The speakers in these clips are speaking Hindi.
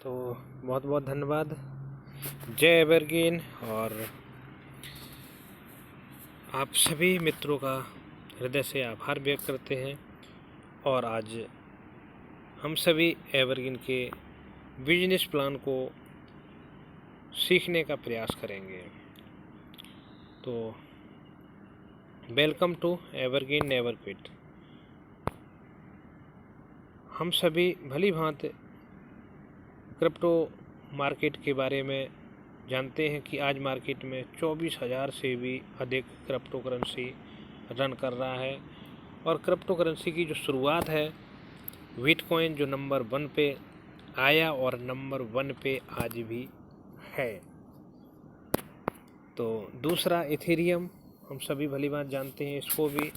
तो बहुत बहुत धन्यवाद। जय एवरग्रीन। और आप सभी मित्रों का हृदय से आभार व्यक्त करते हैं। और आज हम सभी एवरग्रीन के बिजनेस प्लान को सीखने का प्रयास करेंगे। तो welcome to evergreen never quit. हम सभी भली भांति क्रिप्टो मार्केट के बारे में जानते हैं कि आज मार्केट में 24,000 से भी अधिक क्रिप्टो करेंसी रन कर रहा है। और क्रिप्टो करेंसी की जो शुरुआत है, बिटकॉइन जो नंबर 1 पे आया और नंबर 1 पे आज भी है। तो दूसरा इथेरियम, हम सभी भली बात जानते हैं इसको भी।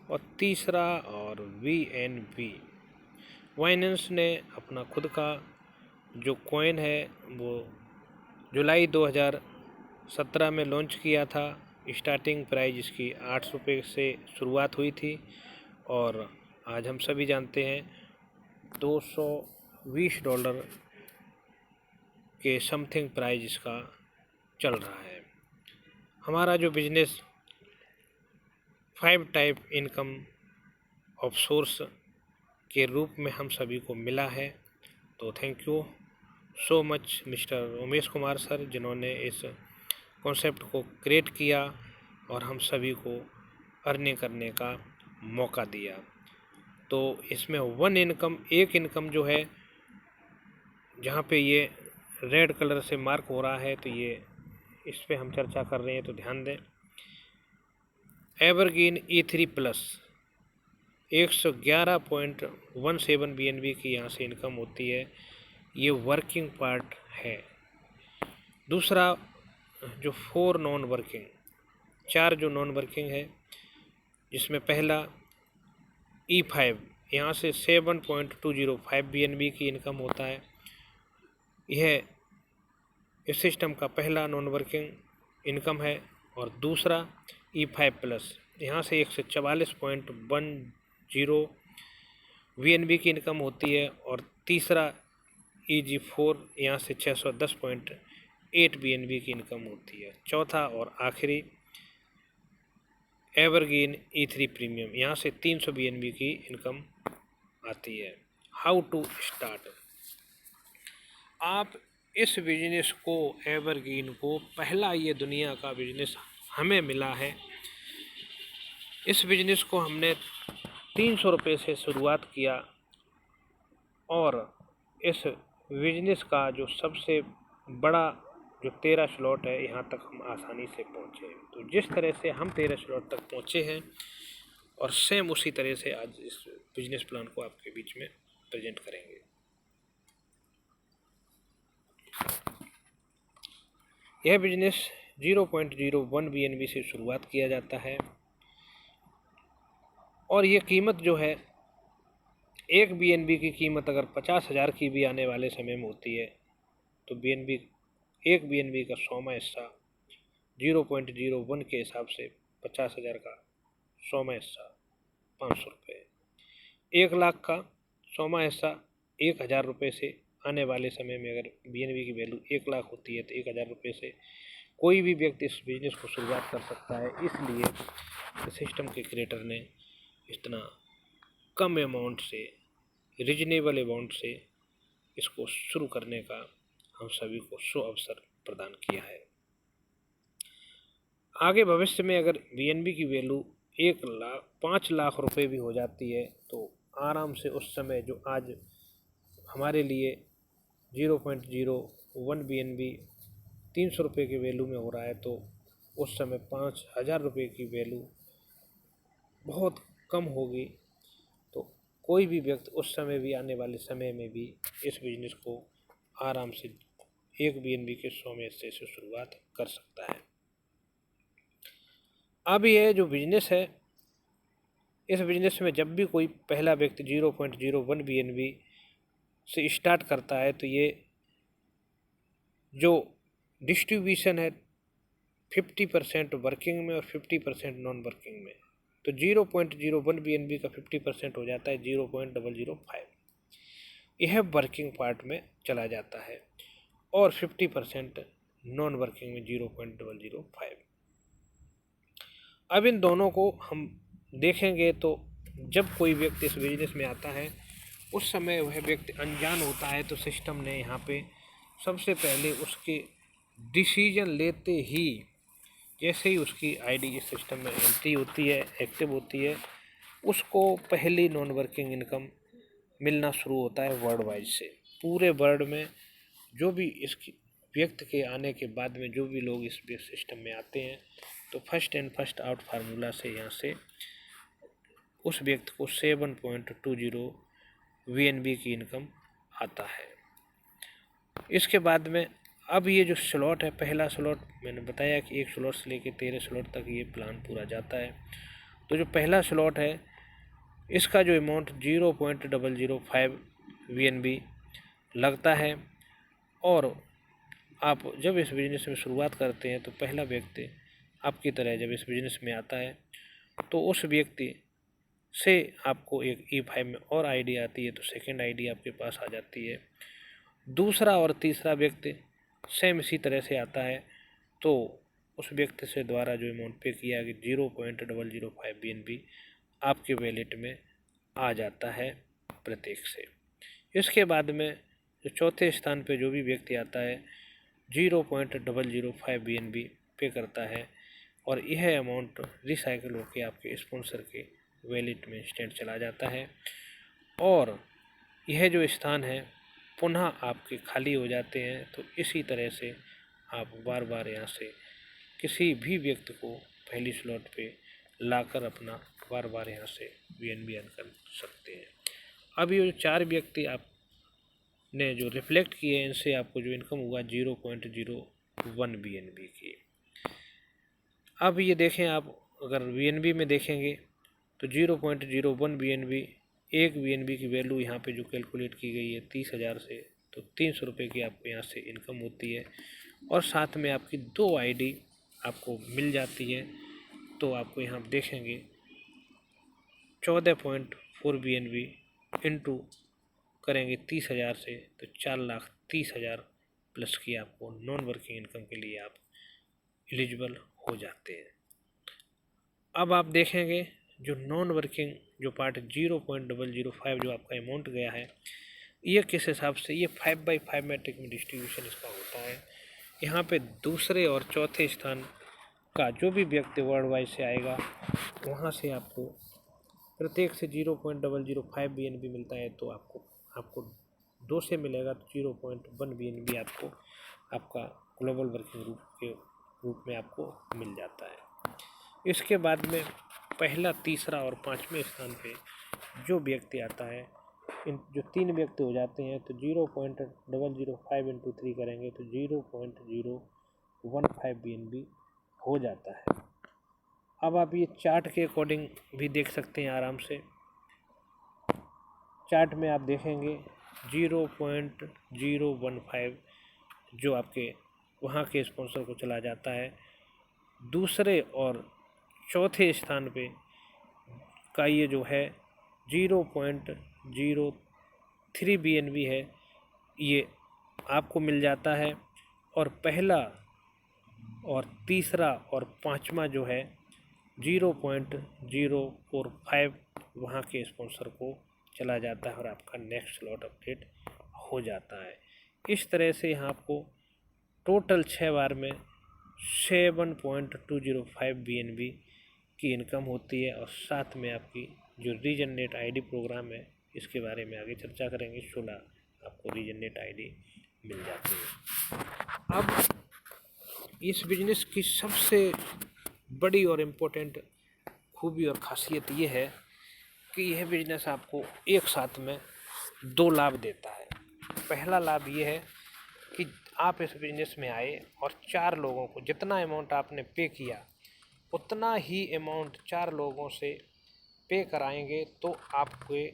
और तीसरा और BNB, बाइनेंस ने अपना खुद का जो कॉइन है वो जुलाई 2017 में लॉन्च किया था। स्टार्टिंग प्राइस इसकी 8 रुपये से शुरुआत हुई थी और आज हम सभी जानते हैं $220 के समथिंग प्राइस इसका चल रहा है। हमारा जो business 5 type income of source के रूप में हम सभी को मिला है। तो thank you so much mister Umesh Kumar sir, जिन्होंने इस कॉन्सेप्ट को क्रिएट किया और हम सभी को अर्निंग करने का मौका दिया। तो इसमें एक इनकम जो है, जहाँ पे ये रेड कलर से मार्क हो रहा है, तो ये इस पे हम चर्चा कर रहे हैं, तो ध्यान दें। एवरग्रीन E3 प्लस 111.17 BNB की यहाँ से इनकम होती है। ये वर्किंग पार्ट है। दूसरा जो 4 नॉन वर्किंग, 4 जो नॉन वर्किंग है, जिसमें पहला E5, यहाँ से 7.205 BNB की इनकम होता है। यह इस सिस्टम का पहला नॉन वर्किंग इनकम है। और दूसरा E5 प्लस, यहाँ से 144.10 BNB की इनकम होती है। और तीसरा EG4, यहाँ से 610.8 BNB की इनकम होती है। चौथा और आखिरी एवरग्रीन E3 प्रीमियम, यहाँ से 300 BNB की इनकम आती है। How to start. आप इस बिजनेस को, एवरग्रीन को, पहला ये दुनिया का बिजनेस हमें मिला है। इस बिजनेस को हमने 300 रुपये से शुरुआत किया और इस बिजनेस का जो सबसे बड़ा जो 13 स्लॉट है, यहाँ तक हम आसानी से पहुँचे। तो जिस तरह से हम 13 स्लॉट तक पहुँचे हैं, और सेम उसी तरह से आज इस बिजनेस प्लान को आपके बीच में प्रेजेंट करेंगे। यह बिजनेस 0.01 BNB से शुरुआत किया जाता है। और ये कीमत जो है, एक BNB की कीमत अगर 50,000 की भी आने वाले समय में होती है, तो एक BNB का 100वां हिस्सा 0.01 के हिसाब से 50,000 का 100वां हिस्सा 500 रुपये। 1 लाख का 100वां हिस्सा 1,000 रुपये से आने वाले समय में अगर BNB की वैल्यू 1 लाख होती है, तो 1,000 रुपये से कोई भी व्यक्ति इस बिजनेस को शुरुआत कर सकता है। इसलिए सिस्टम के क्रिएटर ने इतना कम अमाउंट से, रिजनेबल अमाउंट से इसको शुरू करने का हम सभी को अवसर प्रदान किया है। आगे भविष्य में अगर BNB की वैल्यू 5 लाख रुपए भी हो जाती है, तो आराम से उस समय जो आज हमारे लिए 0.01 BNB 300 रुपये की वैल्यू में हो रहा है, तो उस समय 5,000 रुपये की वैल्यू बहुत कम होगी। तो कोई भी व्यक्ति उस समय भी, आने वाले समय में भी, इस बिजनेस को आराम से 1 BNB के 100वें हिस्से से शुरुआत कर सकता है। अब यह जो बिजनेस है, इस बिजनेस में जब भी कोई पहला व्यक्ति 0.01 BNB से स्टार्ट करता है, तो ये जो डिस्ट्रीब्यूशन है 50% वर्किंग में और 50% नॉन वर्किंग में, तो 0.01 BNB का 50% हो जाता है 0.005। यह वर्किंग पार्ट में चला जाता है और 50% नॉन वर्किंग में 0.005। अब इन दोनों को हम देखेंगे तो जब कोई व्यक्ति इस बिजनेस में आता है उस समय वह व्यक्ति अनजान होता है, तो सिस्टम ने यहाँ पे सबसे पहले उसके डिसीजन लेते ही, जैसे ही उसकी आईडी इस सिस्टम में एंट्री होती है, एक्टिव होती है, उसको पहली नॉन वर्किंग इनकम मिलना शुरू होता है वर्ड वाइज से। पूरे वर्ल्ड में जो भी इसकी व्यक्ति के आने के बाद में जो भी लोग इस सिस्टम में आते हैं, तो first in first out formula से यहाँ से उस व्यक्ति को 7.20 VNB की इनकम आता है। इसके बाद में अब ये जो स्लॉट है, पहला स्लॉट मैंने बताया कि 1 स्लॉट से लेकर 13 स्लॉट तक ये प्लान पूरा जाता है। तो जो पहला स्लॉट है इसका जो अमाउंट 0.005 VNB लगता है। और आप जब इस बिज़नेस में शुरुआत करते हैं तो पहला व्यक्ति आपकी तरह जब इस बिज़नेस में आता है तो उस व्यक्ति से आपको एक E5 में और आईडी आती है, तो सेकंड आईडी आपके पास आ जाती है। दूसरा और तीसरा व्यक्ति सेम इसी तरह से आता है, तो उस व्यक्ति से द्वारा जो अमाउंट पे किया कि 0.005 BNB आपके वैलेट में आ जाता है प्रत्येक से। इसके बाद में जो चौथे स्थान पे जो भी व्यक्ति आता है 0.005 BNB पे करता है और यह अमाउंट रिसाइकिल होकर आपके स्पॉन्सर के वैलेट में इंस्टेंट चला जाता है और यह जो स्थान है पुनः आपके खाली हो जाते हैं। तो इसी तरह से आप बार बार यहाँ से किसी भी व्यक्ति को पहली स्लॉट पे लाकर अपना बार बार यहाँ से BNB अर्न कर सकते हैं। अब ये जो 4 व्यक्ति आपने जो रिफ्लेक्ट किए हैं इनसे आपको जो इनकम हुआ 0.01 BNB की। अब ये देखें, आप अगर BNB में देखेंगे तो 0.01 BNB, एक BNB की वैल्यू यहाँ पे जो कैलकुलेट की गई है 30,000 से, तो 300 रुपये की आपको यहाँ से इनकम होती है और साथ में आपकी 2 आईडी आपको मिल जाती है। तो आपको यहाँ देखेंगे 14.4 BNB इंटू करेंगे 30,000 से तो 4,30,000 प्लस की आपको नॉन वर्किंग इनकम के लिए आप एलिजिबल हो जाते हैं। अब आप देखेंगे जो नॉन वर्किंग जो पार्ट 0.005 जो आपका अमाउंट गया है, ये किस हिसाब से, ये 5/5 मैट्रिक में डिस्ट्रीब्यूशन इसका होता है। यहाँ पे दूसरे और चौथे स्थान का जो भी व्यक्ति वर्ल्ड वाइड से आएगा वहाँ से आपको प्रत्येक से 0.005 BNB मिलता है, तो आपको 2 से मिलेगा तो 0.1 BNB आपको आपका ग्लोबल वर्किंग ग्रुप के रूप में आपको मिल जाता है। इसके बाद में पहला, तीसरा और 5वें स्थान पे जो व्यक्ति आता है, इन जो 3 व्यक्ति हो जाते हैं तो 0.005 इंटू 3 करेंगे तो 0.015 BNB हो जाता है। अब आप ये चार्ट के अकॉर्डिंग भी देख सकते हैं आराम से। चार्ट में आप देखेंगे 0.015 जो आपके वहाँ के स्पॉन्सर को चला जाता है। दूसरे और चौथे स्थान पे का ये जो है 0.03 BNB है, ये आपको मिल जाता है। और पहला और तीसरा और 5वां जो है 0.045 वहाँ के स्पॉन्सर को चला जाता है और आपका नेक्स्ट स्लॉट अपडेट हो जाता है। इस तरह से यहाँ आपको टोटल 6 बार में 7.205 BNB की इनकम होती है और साथ में आपकी जो रीजनरेट आईडी प्रोग्राम है इसके बारे में आगे चर्चा करेंगे। 16 आपको रीजनरेट आईडी मिल जाती है। अब इस बिजनेस की सबसे बड़ी और इम्पोर्टेंट खूबी और ख़ासियत ये है कि यह बिजनेस आपको एक साथ में 2 लाभ देता है। पहला लाभ ये है कि आप इस बिजनेस में आए और 4 लोगों को जितना अमाउंट आपने पे किया उतना ही अमाउंट 4 लोगों से पे कराएंगे तो आपके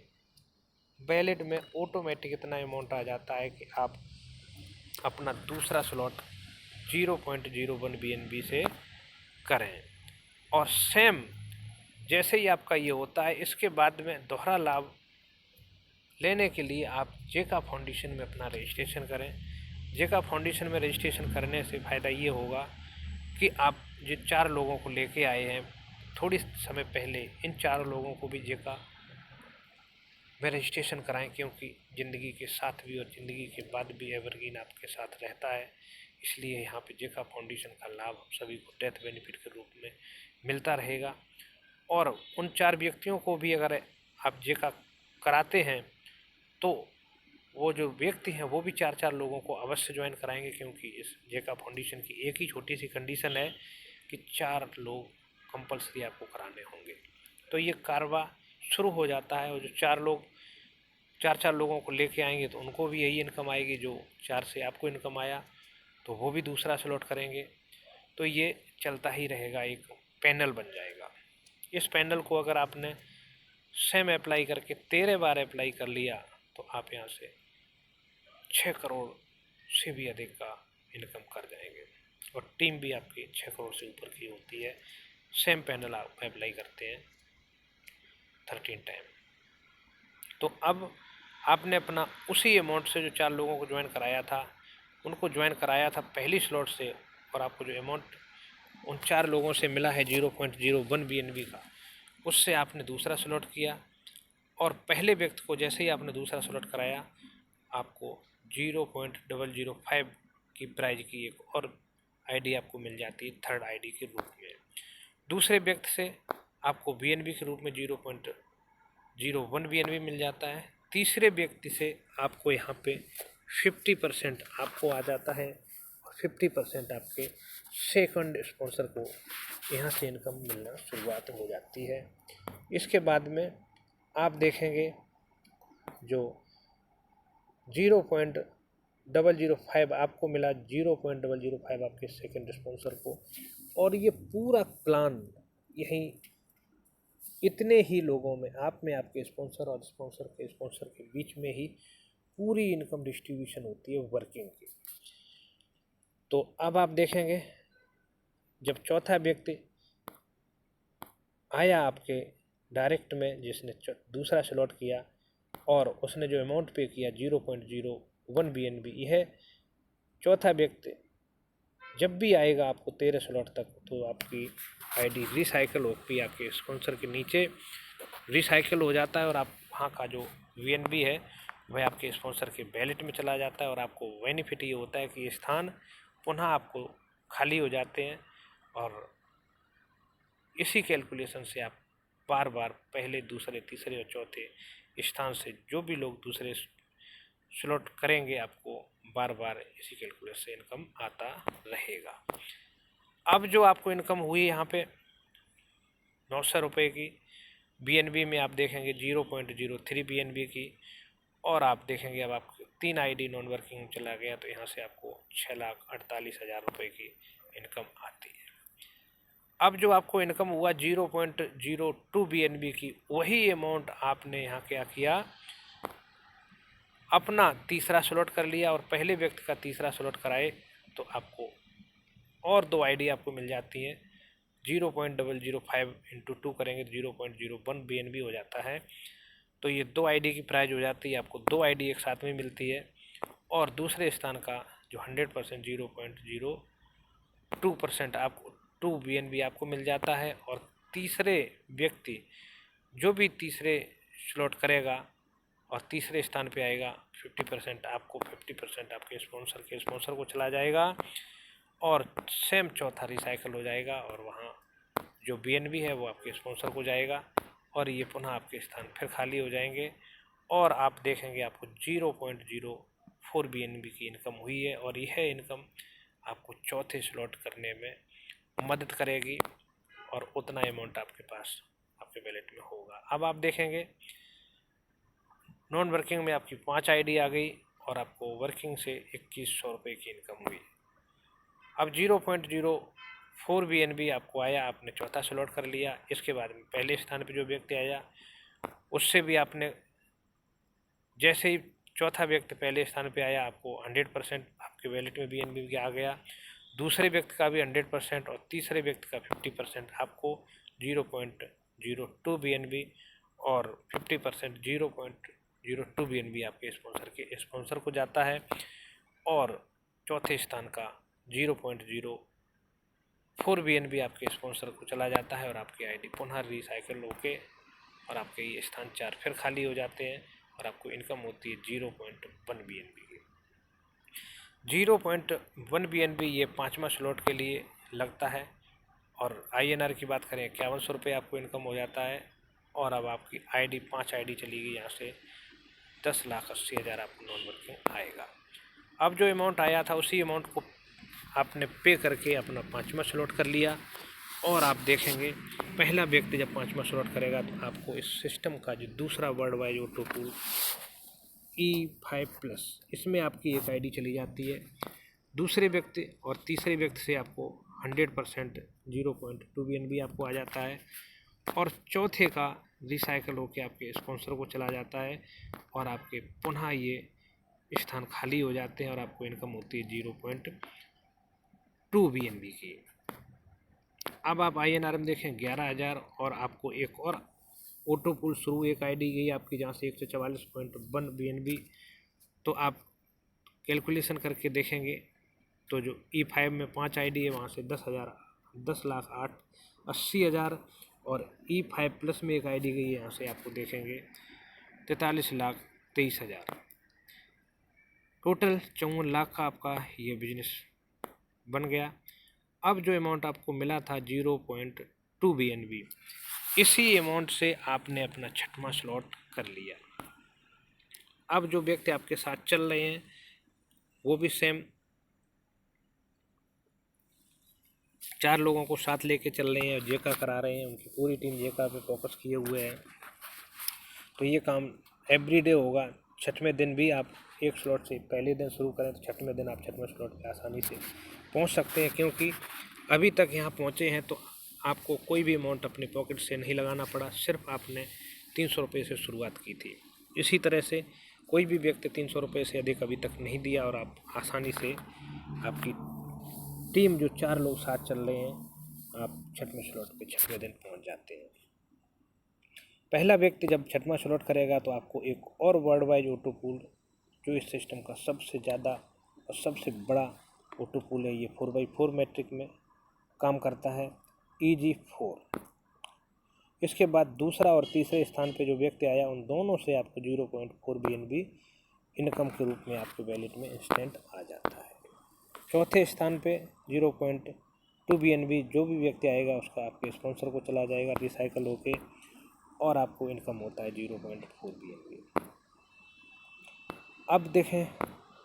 वैलेट में ऑटोमेटिक इतना अमाउंट आ जाता है कि आप अपना दूसरा स्लॉट 0.01 BNB से करें। और सेम जैसे ही आपका ये होता है इसके बाद में दोहरा लाभ लेने के लिए आप जेका फाउंडेशन में अपना रजिस्ट्रेशन करें। जेका फाउंडेशन में रजिस्ट्रेशन करने से फ़ायदा ये होगा कि आप जो 4 लोगों को लेके आए हैं थोड़ी समय पहले, इन 4 लोगों को भी जेका में रजिस्ट्रेशन कराएं, क्योंकि ज़िंदगी के साथ भी और ज़िंदगी के बाद भी एवरग्रीन आपके साथ रहता है। इसलिए यहाँ पे जेका फाउंडेशन का लाभ हम सभी को डेथ बेनिफिट के रूप में मिलता रहेगा। और उन 4 व्यक्तियों को भी अगर आप जेका कराते हैं तो वो जो व्यक्ति हैं वो भी 4-4 लोगों को अवश्य ज्वाइन कराएंगे, क्योंकि इस जेका फाउंडेशन की एक ही छोटी सी कंडीशन है कि 4 लोग कंपलसरी आपको कराने होंगे। तो ये कारवा शुरू हो जाता है, और जो 4 लोगों को लेके आएंगे तो उनको भी यही इनकम आएगी जो 4 से आपको इनकम आया, तो वो भी दूसरा स्लॉट करेंगे। तो ये चलता ही रहेगा, एक पैनल बन जाएगा। इस पैनल को अगर आपने सेम अप्लाई करके 13 बार अप्लाई कर लिया तो आप यहाँ से 6 करोड़ से भी अधिक का इनकम कर जाएंगे, और टीम भी आपकी 6 करोड़ से ऊपर की होती है। सेम पैनल आप अप्लाई करते हैं 13 टाइम। तो अब आपने अपना उसी अमाउंट से जो 4 लोगों को ज्वाइन कराया था, उनको ज्वाइन कराया था पहली स्लॉट से, और आपको जो अमाउंट उन 4 लोगों से मिला है 0.01 BNB का, उससे आपने दूसरा स्लॉट किया, और पहले व्यक्ति को जैसे ही आपने दूसरा स्लॉट कराया आपको 0.005 की प्राइज की एक और आईडी आपको मिल जाती है थर्ड आईडी के रूप में। दूसरे व्यक्ति से आपको BNB के रूप में 0.01 BNB मिल जाता है। तीसरे व्यक्ति से आपको यहाँ पे 50% आपको आ जाता है, और 50% आपके सेकंड स्पॉन्सर को यहाँ से इनकम मिलना शुरुआत हो जाती है। इसके बाद में आप देखेंगे जो 0.005 आपको मिला, 0.005 आपके सेकंड स्पॉन्सर को, और ये पूरा प्लान यहीं इतने ही लोगों में आप में आपके स्पॉन्सर और स्पॉन्सर के बीच में ही पूरी इनकम डिस्ट्रीब्यूशन होती है वर्किंग की। तो अब आप देखेंगे जब चौथा व्यक्ति आया आपके डायरेक्ट में, जिसने दूसरा स्लॉट किया और उसने जो अमाउंट पे किया 0.01 BNB, यह चौथा व्यक्ति जब भी आएगा आपको 13 स्लॉट तक, तो आपकी आईडी रिसाइकिल होती है, आपके स्पॉन्सर के नीचे रिसाइकिल हो जाता है, और आप वहाँ का जो BNB है वह आपके स्पॉन्सर के वैलेट में चला जाता है, और आपको बेनिफिट ये होता है कि ये स्थान पुनः आपको खाली हो जाते हैं, और इसी कैलकुलेशन से आप बार बार पहले, दूसरे, तीसरे और चौथे स्थान से जो भी लोग दूसरे स्लॉट करेंगे आपको बार बार इसी कैलकुलेशन से इनकम आता रहेगा। अब जो आपको इनकम हुई यहाँ पे 900 रुपये की, BNB में आप देखेंगे 0.03 BNB की, और आप देखेंगे अब आपको 3 आईडी नॉन वर्किंग में चला गया, तो यहाँ से आपको 6,48,000 रुपये की इनकम आती है। अब जो आपको इनकम हुआ 0.02 BNB की, वही अमाउंट आपने यहाँ क्या किया, अपना तीसरा स्लॉट कर लिया, और पहले व्यक्ति का तीसरा स्लॉट कराए तो आपको और 2 आईडी आपको मिल जाती हैं। 0.005 इंटू 2 करेंगे तो 0.01 BNB हो जाता है। तो ये 2 आईडी की प्राइज हो जाती है, आपको 2 आईडी एक साथ में मिलती है, और दूसरे स्थान का जो 100% 0.02% आपको 2 BNB आपको मिल जाता है, और तीसरे व्यक्ति जो भी तीसरे स्लॉट करेगा और तीसरे स्थान पे आएगा 50% आपको, 50% आपके स्पॉन्सर को चला जाएगा, और सेम चौथा रिसाइकिल हो जाएगा, और वहाँ जो BNB है वो आपके स्पॉन्सर को जाएगा, और ये पुनः आपके स्थान फिर खाली हो जाएंगे, और आप देखेंगे आपको 0.04 BNB की इनकम हुई है, और यह इनकम आपको चौथे स्लॉट करने में मदद करेगी, और उतना अमाउंट आपके पास आपके वैलेट में होगा। अब आप देखेंगे नॉन वर्किंग में आपकी 5 आईडी आ गई, और आपको वर्किंग से 2100 रुपये की इनकम हुई। अब 0.04 BNB आपको आया, आपने चौथा स्लॉट कर लिया। इसके बाद में पहले स्थान पे जो व्यक्ति आया उससे भी आपने, जैसे ही चौथा व्यक्ति पहले स्थान पे आया, आपको 100% आपके वैलेट में BNB आ गया। दूसरे व्यक्ति का भी 100% और तीसरे व्यक्ति का 50% आपको 0.02 BNB और 50% 0.02 BNB आपके स्पॉन्सर को जाता है, और चौथे स्थान का 0.04 BNB आपके स्पॉन्सर को चला जाता है, और आपकी आईडी पुनः रिसाइकल होके और आपके ये स्थान 4 फिर खाली हो जाते हैं, और आपको इनकम होती है 0.1 BNB की। 0.1 BNB ये 5वां स्लॉट के लिए लगता है, और INR की बात करें 5100 रुपये आपको इनकम हो जाता है। और अब आपकी आईडी 5 आईडी चली गई, यहाँ से 10,80,000 आपको नॉन वर्किंग आएगा। अब जो अमाउंट आया था उसी अमाउंट को आपने पे करके अपना 5वां स्लॉट कर लिया, और आप देखेंगे पहला व्यक्ति जब 5वां स्लॉट करेगा तो आपको इस सिस्टम का जो दूसरा world wide auto pool E5+, इसमें आपकी एक आईडी चली जाती है। दूसरे व्यक्ति और तीसरे व्यक्ति से आपको 100% 0.2 BNB आपको आ जाता है, और चौथे का रिसाइकल होकर आपके स्पॉन्सर को चला जाता है, और आपके पुनः ये स्थान खाली हो जाते हैं, और आपको इनकम होती है 0.2 BNB की। अब आप INR में देखें 11,000, और आपको एक और ऑटो पुल शुरू एक आईडी गई आपकी जहाँ से 144.1 BNB। तो आप कैलकुलेशन करके देखेंगे तो जो E5 में 5 आईडी है वहाँ से 10,08,80,000, और E5+ में एक आईडी गई है यहाँ से आपको देखेंगे 43,23,000। टोटल 54 लाख का आपका ये बिजनेस बन गया। अब जो अमाउंट आपको मिला था 0.2 BNB, इसी अमाउंट से आपने अपना 6वां स्लॉट कर लिया। अब जो व्यक्ति आपके साथ चल रहे हैं वो भी सेम 4 लोगों को साथ लेके चल रहे हैं, जेका करा रहे हैं, उनकी पूरी टीम जेका पे फोकस किए हुए हैं। तो ये काम एवरीडे होगा। 6वें दिन भी आप एक स्लॉट से पहले दिन शुरू करें तो 6वें दिन आप 6वें स्लॉट पे आसानी से पहुंच सकते हैं, क्योंकि अभी तक यहाँ पहुँचे हैं तो आपको कोई भी अमाउंट अपने पॉकेट से नहीं लगाना पड़ा, सिर्फ आपने 300 रुपये से शुरुआत की थी। इसी तरह से कोई भी व्यक्ति 300 रुपये से अधिक अभी तक नहीं दिया, और आप आसानी से आपकी टीम जो 4 लोग साथ चल रहे हैं आप 6वें स्लॉट पे 6वें दिन पहुंच जाते हैं। पहला व्यक्ति जब 6वां स्लॉट करेगा तो आपको एक और वर्ल्ड वाइड ऑटो पूल, जो इस सिस्टम का सबसे ज़्यादा और सबसे बड़ा ऑटो पूल है, ये 4x4 मैट्रिक में काम करता है, EG4। इसके बाद दूसरा और तीसरे स्थान पे जो व्यक्ति आया उन दोनों से आपको 0.4 BNB इनकम के रूप में आपके वैलेट में इंस्टेंट आ जाता है। चौथे स्थान पे 0.2 BNB जो भी व्यक्ति आएगा उसका आपके स्पॉन्सर को चला जाएगा रिसाइकल होके, और आपको इनकम होता है 0.4 BNB। अब देखें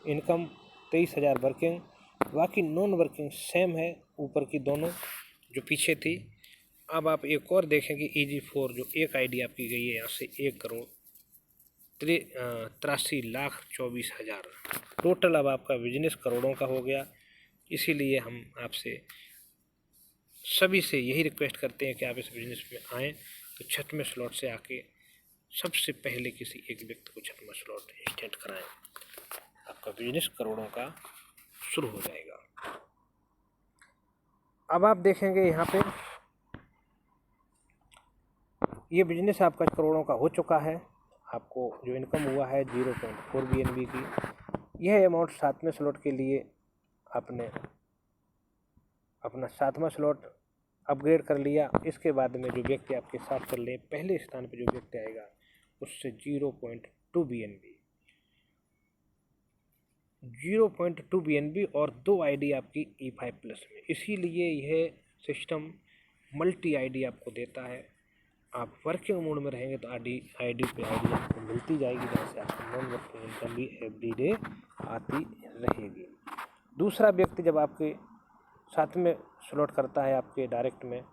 इनकम 23,000 वर्किंग, बाकी नॉन वर्किंग सेम है ऊपर की दोनों जो पीछे थी। अब आप एक और देखेंगे EG4 जो एक आईडी आपकी गई है यहाँ से 1,83,24,000। टोटल अब आपका बिजनेस करोड़ों का हो गया। इसीलिए हम आपसे सभी से यही रिक्वेस्ट करते हैं कि आप इस बिज़नेस में आएँ तो 6वें स्लॉट से आके सबसे पहले किसी एक व्यक्ति को 6वां स्लॉट इंस्टेंट कराएं, आपका बिजनेस करोड़ों का शुरू हो जाएगा। अब आप देखेंगे यहाँ पे ये बिजनेस आपका करोड़ों का हो चुका है। आपको जो इनकम हुआ है 0.4 BNB की, यह अमाउंट 7वें स्लॉट के लिए आपने अपना 7वां स्लॉट अपग्रेड कर लिया। इसके बाद में जो व्यक्ति आपके साथ चल रहे हैं पहले स्थान पर जो व्यक्ति आएगा उससे 0.2 BNB और 2 आईडी आपकी E5+ में। इसीलिए यह सिस्टम मल्टी आईडी आपको देता है। आप वर्किंग मोड में रहेंगे तो आईडी पे आईडी आपको मिलती जाएगी, जहाँ से आपको नॉन वर्किंग इनकम भी एवरीडे आती रहेगी। दूसरा व्यक्ति जब आपके 7वें स्लॉट करता है आपके डायरेक्ट में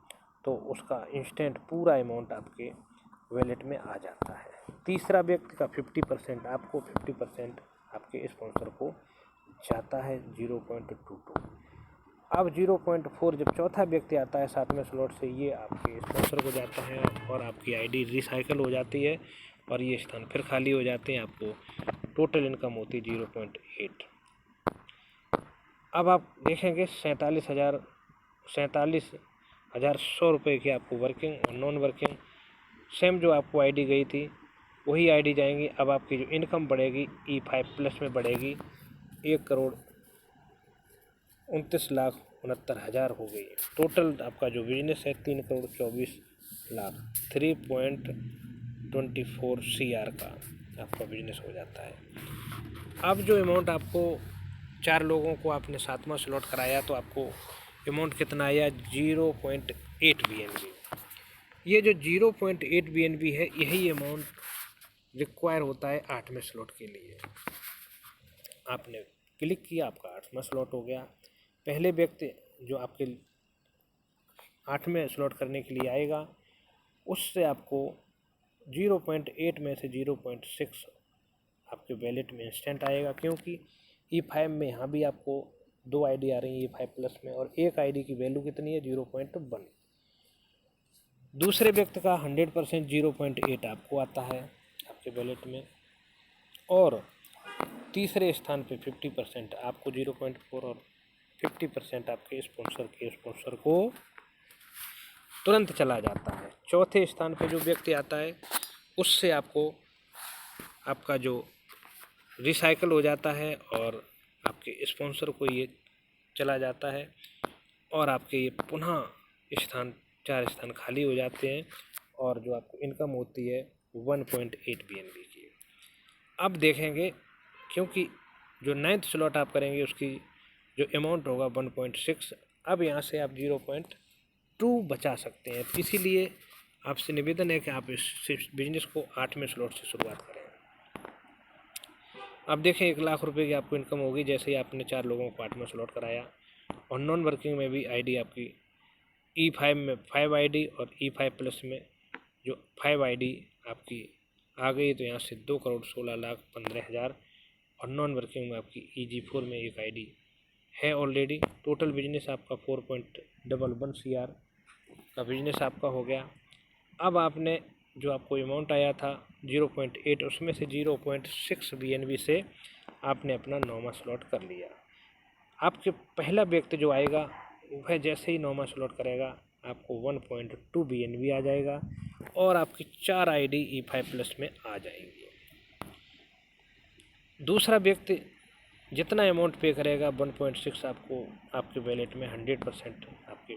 तो उसका इंस्टेंट पूरा अमाउंट आपके वॉलेट में आ जाता है। तीसरा व्यक्ति का 50% आपको, 50% आपके स्पॉन्सर को जाता है 0.22। अब 0.4 जब चौथा व्यक्ति आता है 7वें स्लॉट से, ये आपके स्पॉन्सर को जाता है और आपकी आईडी रिसाइकल हो जाती है और ये स्थान फिर खाली हो जाते हैं। आपको टोटल इनकम होती है 0.8। अब आप देखेंगे 47,100 रुपये की आपको वर्किंग और नॉन वर्किंग सेम जो आपको आईडी गई थी वही आईडी जाएंगी। अब आपकी जो इनकम बढ़ेगी E5+ में बढ़ेगी, 1,29,69,69,000 हो गई। टोटल आपका जो बिजनेस है 3,24,00,000, 3.24 CR का आपका बिजनेस हो जाता है। अब जो अमाउंट आपको 4 लोगों को आपने 7वां स्लॉट कराया तो आपको अमाउंट कितना आया, 0.8 BNB। ये जो 0.8 BNB है, यही अमाउंट रिक्वायर होता है 8वें स्लॉट के लिए। आपने क्लिक किया, आपका 8वां स्लॉट हो गया। पहले व्यक्ति जो आपके 8वें स्लॉट करने के लिए आएगा, उससे आपको 0.8 में से 0.6 आपके वैलेट में इंस्टेंट आएगा, क्योंकि E5 में यहाँ भी आपको 2 आईडी आ रही है E5+ में, और एक आईडी की वैल्यू कितनी है, 0.1। दूसरे व्यक्ति का 100% 0.8 आपको आता है आपके वैलेट में, और तीसरे स्थान पे 50% आपको 0.4 और 50% आपके स्पॉन्सर को तुरंत चला जाता है। चौथे स्थान पे जो व्यक्ति आता है, उससे आपको आपका जो रिसाइकल हो जाता है और आपके स्पॉन्सर को ये चला जाता है, और आपके ये पुनः 4 स्थान खाली हो जाते हैं, और जो आपको इनकम होती है 1.8 BNB की। अब देखेंगे, क्योंकि जो 9th स्लॉट आप करेंगे उसकी जो अमाउंट होगा 1.6, अब यहाँ से आप 0.2 बचा सकते हैं। इसीलिए आपसे निवेदन है कि आप इस बिजनेस को 8वें स्लॉट से शुरुआत करें। अब देखें, 1,00,000 रुपये की आपको इनकम होगी जैसे ही आपने 4 लोगों को 8वां स्लॉट कराया। और नॉन वर्किंग में भी आईडी आपकी E5 में 5 आईडी और E5+ में जो 5 आईडी आपकी आ गई, तो यहाँ से 2,16,15,000, और नॉन वर्किंग में आपकी EG4 में एक आईडी है ऑलरेडी। टोटल बिजनेस आपका 4.11 CR का बिजनेस आपका हो गया। अब आपने जो आपको अमाउंट आया था 0.8, उसमें से 0.6 BNB से आपने अपना 9वां स्लॉट कर लिया। आपके पहला व्यक्ति जो आएगा, वह जैसे ही 9वां स्लॉट करेगा, आपको 1.2 BNB आ जाएगा, और आपकी 4 आईडी E5+ में आ जाएंगी। दूसरा व्यक्ति जितना अमाउंट पे करेगा, 1.6 आपको आपके वैलेट में 100% आपके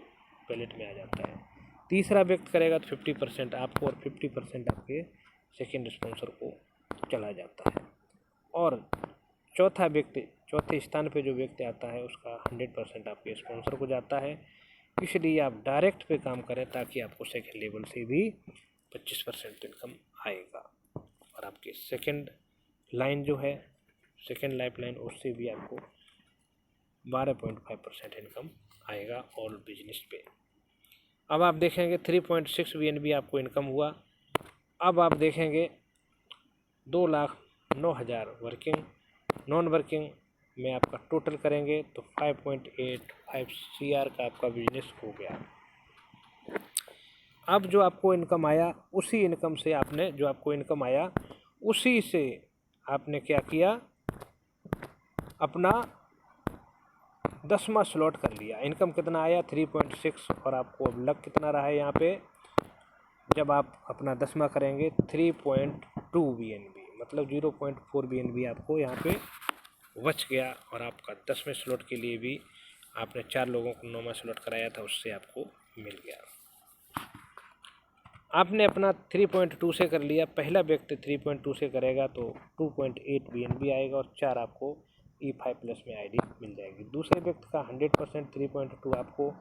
वैलेट में आ जाता है। तीसरा व्यक्ति करेगा तो 50% आपको, और 50% आपके सेकेंड स्पॉन्सर को चला जाता है। और चौथे स्थान पे जो व्यक्ति आता है, उसका 100% आपके स्पॉन्सर को जाता है। इसलिए आप डायरेक्ट पे काम करें, ताकि आपको सेकेंड लेवल से भी 25% इनकम आएगा, और आपकी सेकेंड लाइन जो है, सेकेंड लाइफ लाइन, उससे भी आपको 12.5% इनकम आएगा ऑल बिजनेस पे। अब आप देखेंगे 3.6 BNB आपको इनकम हुआ। अब आप देखेंगे 2,09,000 वर्किंग, नॉन वर्किंग में आपका टोटल करेंगे तो 5.85 CR का आपका बिजनेस हो गया। अब जो आपको इनकम आया, उसी इनकम से आपने जो आपको इनकम आया, उसी से आपने क्या किया, अपना 10वां स्लॉट कर लिया। इनकम कितना आया, 3.6, और आपको अब लग कितना रहा है यहाँ पे, जब आप अपना 10वां करेंगे 3.2 BNB, मतलब 0.4 BNB आपको यहाँ पे बच गया, और आपका 10वें स्लॉट के लिए भी आपने 4 लोगों को 9वां स्लॉट कराया था, उससे आपको मिल गया। आपने अपना 3.2 से कर लिया, पहला व्यक्ति 3.2 से करेगा तो 2.8 BNB आएगा, और 4 आपको E5+ में आईडी मिल जाएगी। दूसरे व्यक्ति का 100% 3.2 आपको,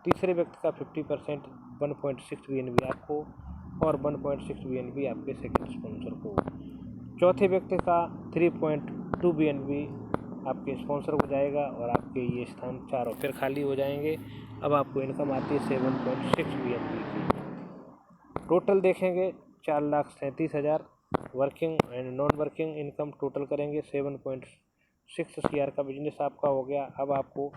तीसरे व्यक्ति का 50% 1.6 BNB आपको, और 1.6 BNB आपके सेकंड स्पॉन्सर को। चौथे व्यक्ति का 3.2 BNB आपके स्पॉन्सर को जाएगा, और आपके ये स्थान 4 और फिर खाली हो जाएंगे। अब आपको इनकम आती है 7.6 BNB की। टोटल देखेंगे 4,37,000 working and non working income, total करेंगे 7.6 CR का बिजनेस आपका हो गया। अब आपको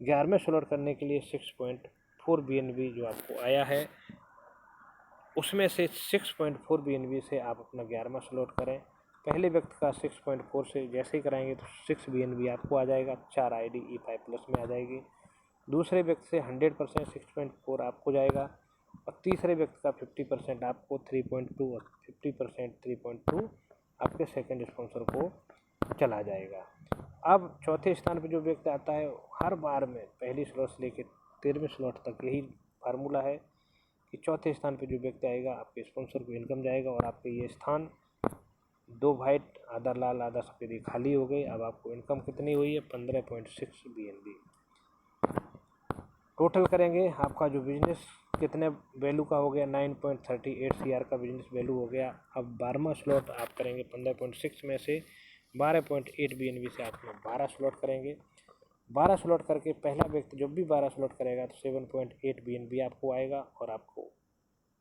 11वें स्लॉट करने के लिए 6.4 BNB जो आपको आया है, उसमें से 6.4 BNB से आप अपना 11वां स्लॉट करें। पहले व्यक्ति का 6.4 से जैसे ही कराएंगे तो 6 BNB आपको आ जाएगा, 4 आईडी E5+ में आ जाएगी। दूसरे व्यक्ति से 100% 6.4 आपको जाएगा, और तीसरे व्यक्ति का 50% आपको 3.2 और 50% 3.2 आपके सेकंड स्पॉन्सर को चला जाएगा। अब चौथे स्थान पर जो व्यक्ति आता है, हर बार में पहली स्लॉट से लेकर 13वें स्लॉट तक यही फार्मूला है कि चौथे स्थान पर जो व्यक्ति आएगा आपके स्पॉन्सर को इनकम जाएगा और आपके ये स्थान 2 वाइट आधा लाल आधा सफ़ेद ये खाली हो गई। अब आपको इनकम कितनी हुई है? 15.6 BNB। टोटल करेंगे आपका जो बिजनेस कितने वैल्यू का हो गया? 9.38 CR का बिजनेस वैल्यू हो गया। अब 12वां स्लॉट आप करेंगे 15.6 में से 12.8 BNB से आप 12 स्लॉट करेंगे। 12 स्लॉट करके पहला व्यक्ति जब भी 12 स्लॉट करेगा तो 7.8 BNB आपको आएगा और आपको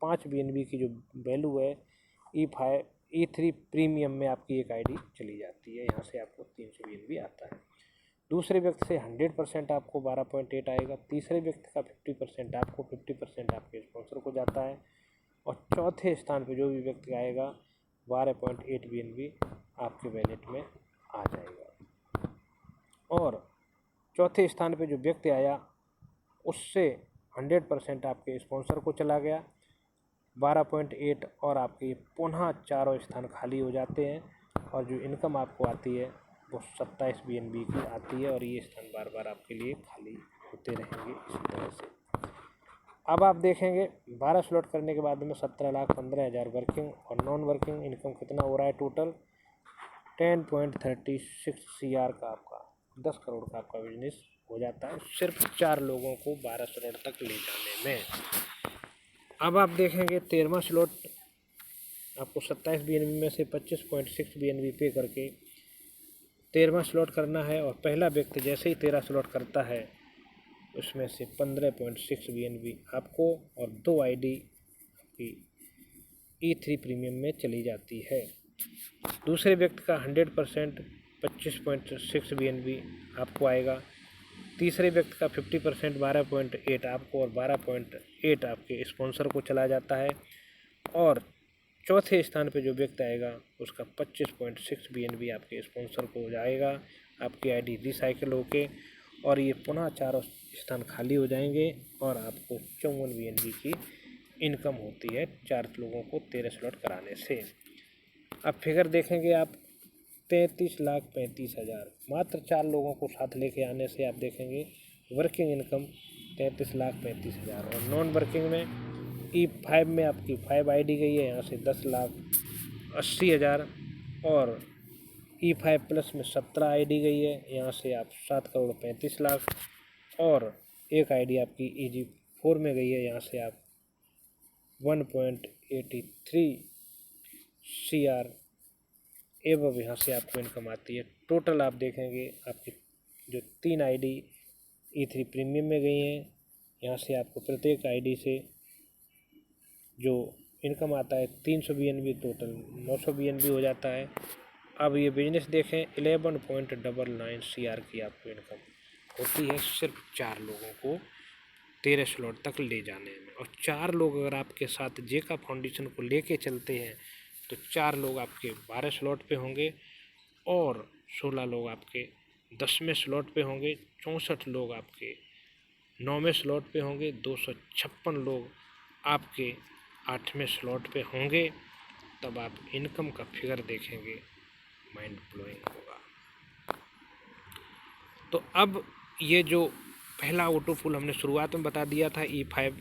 5 BNB की जो वैल्यू है E5 E3 प्रीमियम में आपकी एक आईडी चली जाती है। यहाँ से आपको 300 BNB आता है। दूसरे व्यक्ति से 100% आपको 12.8 आएगा। तीसरे व्यक्ति का 50% आपको 50% आपके स्पॉन्सर को जाता है। और चौथे स्थान पे जो भी व्यक्ति आएगा 12.8 BNB आपके वैलेट में आ जाएगा। और चौथे स्थान पे जो व्यक्ति आया उससे 100% आपके स्पॉन्सर को चला गया 12.8 और आपके पुनः चारों स्थान खाली हो जाते हैं और जो इनकम आपको आती है वो 27 BNB की आती है और ये स्थान बार बार आपके लिए खाली होते रहेंगे इसी तरह से। अब आप देखेंगे 12 स्लॉट करने के बाद में 17,15,000 वर्किंग और नॉन वर्किंग इनकम कितना हो रहा है? टोटल 10.36 CR का आपका 10 करोड़ का आपका बिजनेस हो जाता है सिर्फ 4 लोगों को 12 स्लॉट तक ले जाने में। अब आप देखेंगे 13वां स्लॉट आपको 27 BNB में से 25.6 BNB पे करके 13वां स्लॉट करना है और पहला व्यक्ति जैसे ही 13 स्लॉट करता है उसमें से 15.6 BNB आपको और 2 आईडी की E3 प्रीमियम में चली जाती है। दूसरे व्यक्ति का 100% 25.6 BNB आपको आएगा। तीसरे व्यक्ति का 50% 12.8 आपको और 12.8 आपके स्पॉन्सर को चला जाता है। और चौथे स्थान पे जो व्यक्ति आएगा उसका 25.6 BNB आपके स्पॉन्सर को जाएगा आपकी आईडी रिसाइकिल होके और ये पुनः चारों स्थान खाली हो जाएंगे और आपको 54 BNB की इनकम होती है 4 लोगों को 13 स्लॉट कराने से। अब फिगर देखेंगे आप 33,35,000 मात्र 4 लोगों को साथ लेके आने से आप देखेंगे वर्किंग इनकम 33,35,000 और नॉन वर्किंग में E5 में आपकी 5 आईडी गई है यहाँ से 10,80,000 और E5 प्लस में 17 आईडी गई है यहाँ से आप 7,35,00,000 और एक आईडी आपकी EG4 में गई है यहाँ से आप 1.83 CR एवं यहाँ से आपको इनकम आती है। टोटल आप देखेंगे आपकी जो 3 आईडी E3 प्रीमियम में गई हैं यहाँ से आपको प्रत्येक आईडी से जो इनकम आता है 300 BNB टोटल 900 BNB हो जाता है। अब ये बिजनेस देखें 11.99 CR की आपको इनकम होती है सिर्फ 4 लोगों को 13 स्लॉट तक ले जाने में। और 4 लोग अगर आपके साथ जेका फाउंडेशन को लेके चलते हैं तो 4 लोग आपके 12 स्लॉट पे होंगे और 16 लोग आपके 10वें स्लॉट पे होंगे, 64 लोग आपके 9वें स्लॉट पे होंगे, 256 लोग आपके 8वें स्लॉट पे होंगे। तब आप इनकम का फिगर देखेंगे माइंड ब्लोइंग होगा। तो अब ये जो पहला ऑटो पुल हमने शुरुआत में बता दिया था E5,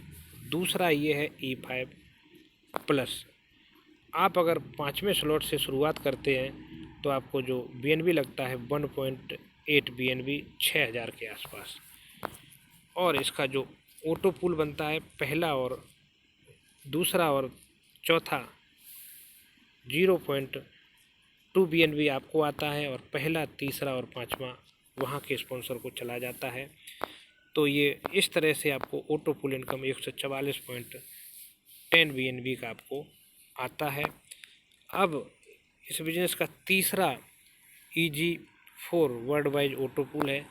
दूसरा ये है E5 प्लस। आप अगर 5वें स्लॉट से शुरुआत करते हैं तो आपको जो BNB लगता है 1.8 BNB 6,000 के आसपास और इसका जो ऑटो पुल बनता है पहला और दूसरा और चौथा 0.2 BNB आपको आता है और पहला तीसरा और पाँचवा वहाँ के स्पॉन्सर को चला जाता है। तो ये इस तरह से आपको ऑटो पुल इनकम 144.10 BNB का आपको आता है। अब इस बिजनेस का तीसरा EG4 वर्ल्ड वाइज ऑटो पुल है।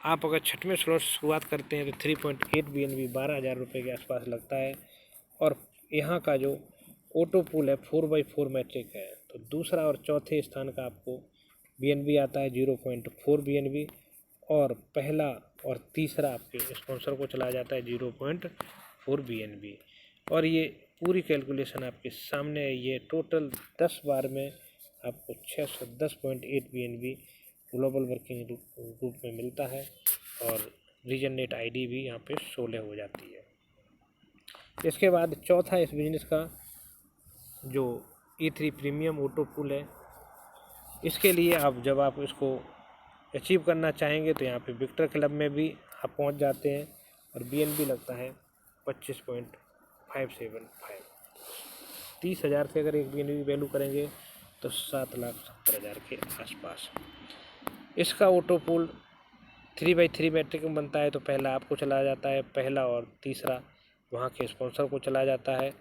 आप अगर 6वें स्लॉट शुरुआत करते हैं तो 3.8 BNB 12,000 रुपये के आसपास लगता है और यहाँ का जो ऑटो पुल है 4x4 मैट्रिक है। तो दूसरा और चौथे स्थान का आपको BNB आता है 0.4 BNB और पहला और तीसरा आपके स्पॉन्सर को चला जाता है 0.2 4 BNB। और ये पूरी कैलकुलेशन आपके सामने है। ये टोटल 10 बार में आपको 610.8 BNB ग्लोबल वर्किंग ग्रुप में मिलता है और रीजन नेट ID भी यहाँ पे 16 हो जाती है। इसके बाद चौथा इस बिजनेस का जो E3 प्रीमियम ऑटो पूल है, इसके लिए आप जब आप इसको अचीव करना चाहेंगे तो यहाँ पे विक्टर क्लब में भी आप पहुँच जाते हैं और BNB लगता है 25.575। 30,000 से अगर एक BNB वैल्यू करेंगे तो 7,70,000 के आसपास। इसका ऑटो पूल 3/3 मैट्रिक में बनता है, तो पहला आपको चला जाता है, पहला और तीसरा वहाँ के स्पॉन्सर को चला जाता है।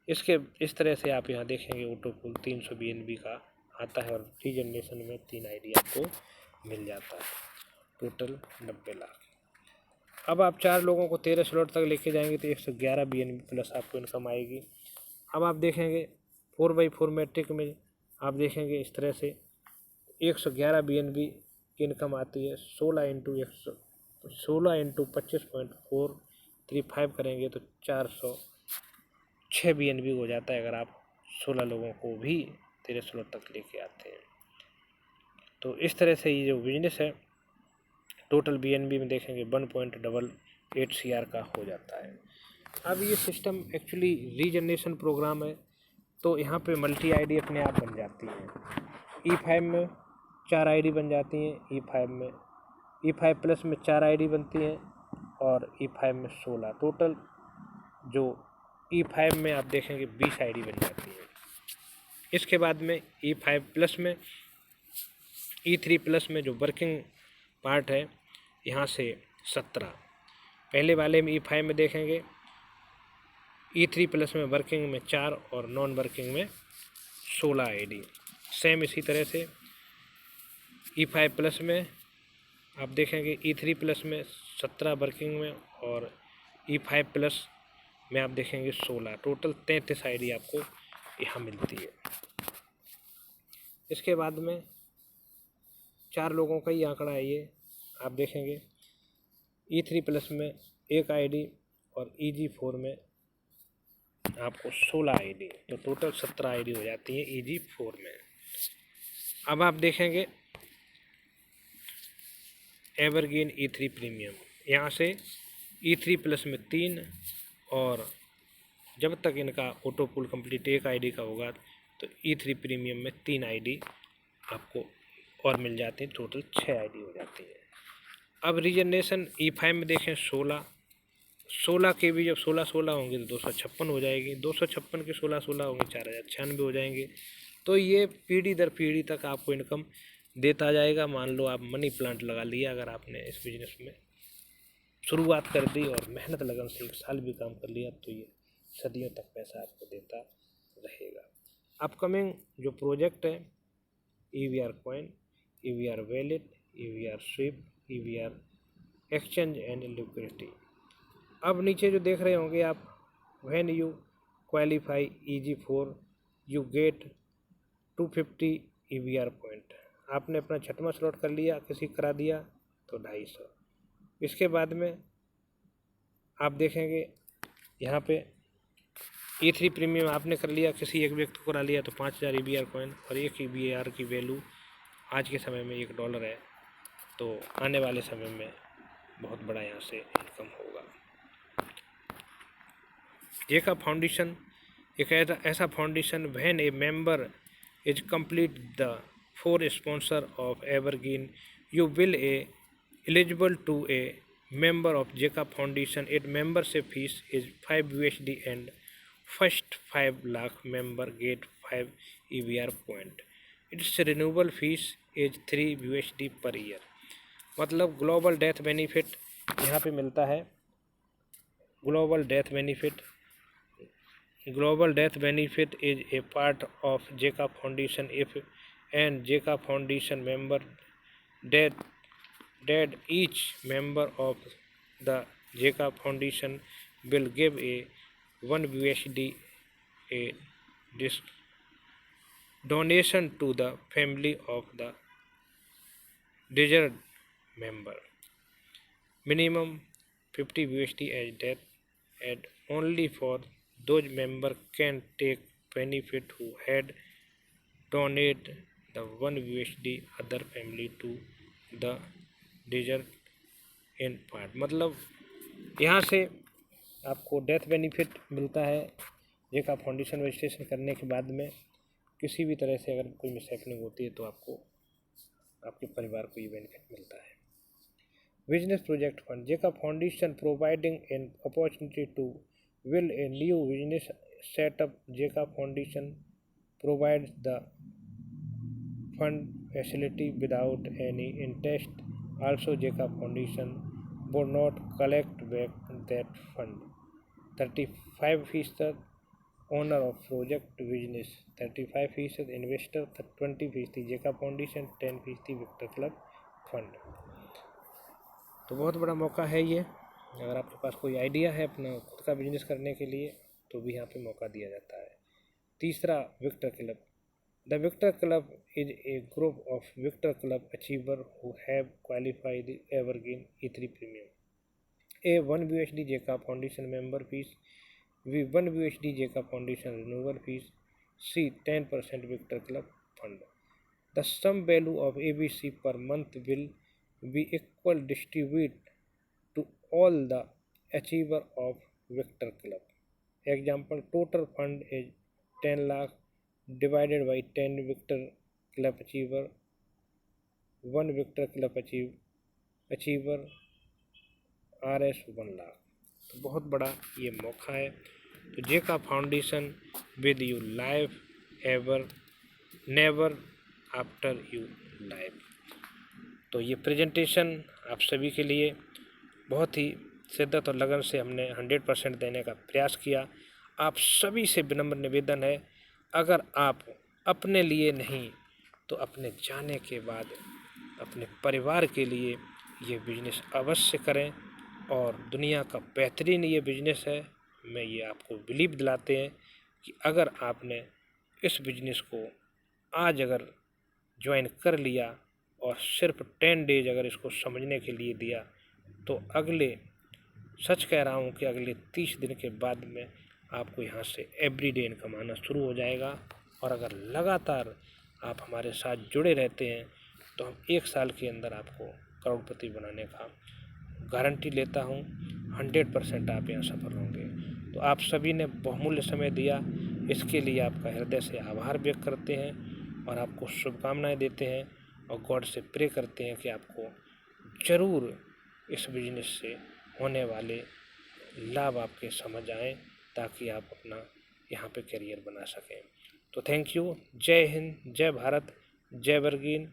इस तरह से आप यहाँ देखेंगे ऑटो पूल 300 BNB का आता है और रीजनरेशन में 3 ID आपको मिल जाता है, टोटल 90 लाख। अब आप 4 लोगों को 13 स्लॉट तक लेके जाएंगे तो 111 BNB प्लस आपको इनकम आएगी। अब आप देखेंगे 4/4 मैट्रिक में आप देखेंगे इस तरह से 111 BNB की इनकम आती है। 16 इंटू 25.435 करेंगे तो 406 BNB हो जाता है अगर आप 16 लोगों को भी 13 स्लॉट तक लेके आते हैं। तो इस तरह से ये जो बिजनेस है टोटल BNB में देखेंगे 1.88 CR का हो जाता है। अब ये सिस्टम एक्चुअली रीजनरेशन प्रोग्राम है, तो यहाँ पे मल्टी ID अपने आप बन जाती है। E5 में 4 ID बन जाती हैं, E5 प्लस में 4 ID बनती हैं और E5 में 16। टोटल जो E5 में आप देखेंगे 20 ID बन जाती है। इसके बाद में E5 प्लस में E3 प्लस में जो वर्किंग पार्ट है यहाँ से 17। पहले वाले में E5 में देखेंगे E3 प्लस में वर्किंग में 4 और नॉन वर्किंग में 16 ID। सेम इसी तरह से E5 प्लस में आप देखेंगे E3 प्लस में 17 वर्किंग में और E5 प्लस में आप देखेंगे 16। टोटल 33 ID आपको यहाँ मिलती है। इसके बाद में 4 लोगों का ही आंकड़ा है ये, आप देखेंगे E3 प्लस में 1 ID और EG4 में आपको 16 ID, तो टोटल 17 ID हो जाती है EG4 में। अब आप देखेंगे एवरग्रीन E3 प्रीमियम, यहाँ से E3 प्लस में 3 और जब तक इनका ऑटो पूल कंप्लीट 1 ID का होगा तो E3 प्रीमियम में 3 ID आपको और मिल जाती हैं, टोटल 6 ID हो जाती है। अब रीजनरेशन E5 में देखें 16 के भी जब 16 होंगे तो 256 हो जाएगी, 256 के 16 होंगे 4096 हो जाएंगे। तो ये पीढ़ी दर पीढ़ी तक आपको इनकम देता जाएगा। मान लो आप मनी प्लांट लगा लिया, अगर आपने इस बिजनेस में शुरुआत कर दी और मेहनत लगन से 1 साल भी काम कर लिया तो ये सदियों तक पैसा आपको देता रहेगा। अपकमिंग जो प्रोजेक्ट है EVR coin, EVR wallet, EVR swap, EVR exchange and liquidity. अब नीचे जो देख रहे होंगे आप, when you qualify EG4 you get 250 EVR point. आपने अपना 6वां स्लॉट कर लिया, किसी करा दिया तो 250। इसके बाद में आप देखेंगे यहाँ पे E3 प्रीमियम आपने कर लिया, किसी एक व्यक्ति को करा लिया तो 5000 EVR कॉइन और 1 EVR की वैल्यू आज के समय में $1 है। तो आने वाले समय में बहुत बड़ा यहाँ से इनकम होगा। जेका फाउंडेशन एक ऐसा foundation when A member is complete the 4 sponsor of evergreen you will eligible to a member of JECA Foundation. Its membership fees is 5 USD and first 5 lakh member get 5 EVR point. Its renewable fees is 3 USD per year. मतलब ग्लोबल डेथ बेनिफिट यहाँ पे मिलता है। Global death benefit is a part of JECA Foundation if and JECA Foundation member that each member of the JECA Foundation will give a 1 USD a donation to the family of the desired member. Minimum 50 USD as death and only for those member can take benefit who had donate the 1 USD other family to the desert in part। मतलब यहाँ से आपको डेथ बेनिफिट मिलता है जेका फाउंडेशन रजिस्ट्रेशन करने के बाद में। किसी भी तरह से अगर कोई मिसहैपनिंग होती है तो आपको आपके परिवार को ये बेनिफिट मिलता है। बिजनेस प्रोजेक्ट फंड जेका foundation providing an opportunity to will a new business setup जेका foundation provides the fund facility without any interest. Also जेका foundation would not collect back that fund। 35% owner of project business, 35% investor, 20% जेका फाउंडेशन, 10% विक्टर क्लब फंड। तो बहुत बड़ा मौका है ये। अगर आपके पास कोई आइडिया है अपना खुद का बिजनेस करने के लिए तो भी यहाँ पे मौका दिया जाता है। तीसरा, Victor Club. The Victor Club is a group of Victor Club achiever who have qualified evergreen E3 premium. A 1 USD जेका foundation member fees, B 1 USD जेका foundation renewal fees, C 10% Victor Club fund. The sum value of ABC per month will be equal distribute to all the achiever of Victor Club। Example, total fund is 10 lakh divided by 10 Victor Club achiever, 1 Victor Club achiever RS 1 lakh. तो बहुत बड़ा ये मौका है। तो जेका foundation with you life ever never after you life. तो ये प्रेजेंटेशन आप सभी के लिए बहुत ही शिद्दत और लगन से हमने 100% देने का प्रयास किया। आप सभी से विनम्र निवेदन है, अगर आप अपने लिए नहीं तो अपने जाने के बाद अपने परिवार के लिए ये बिजनेस अवश्य करें। और दुनिया का बेहतरीन ये बिजनेस है। मैं ये आपको बिलीव दिलाते हैं कि अगर आपने इस बिजनेस को आज अगर ज्वाइन कर लिया और सिर्फ 10 डेज अगर इसको समझने के लिए दिया तो अगले, सच कह रहा हूँ कि अगले 30 दिन के बाद में आपको यहाँ से एवरीडे इनकम आना शुरू हो जाएगा। और अगर लगातार आप हमारे साथ जुड़े रहते हैं तो हम 1 साल के अंदर आपको करोड़पति बनाने का गारंटी लेता हूँ। 100% आप यहाँ सफल होंगे। तो आप सभी ने बहुमूल्य समय दिया, इसके लिए आपका हृदय से आभार व्यक्त करते हैं और आपको शुभकामनाएं देते हैं और गॉड से प्रे करते हैं कि आपको ज़रूर इस बिजनेस से होने वाले लाभ आपके समझ आएँ ताकि आप अपना यहाँ पे करियर बना सकें। तो थैंक यू। जय हिंद, जय भारत, जय बरगीन।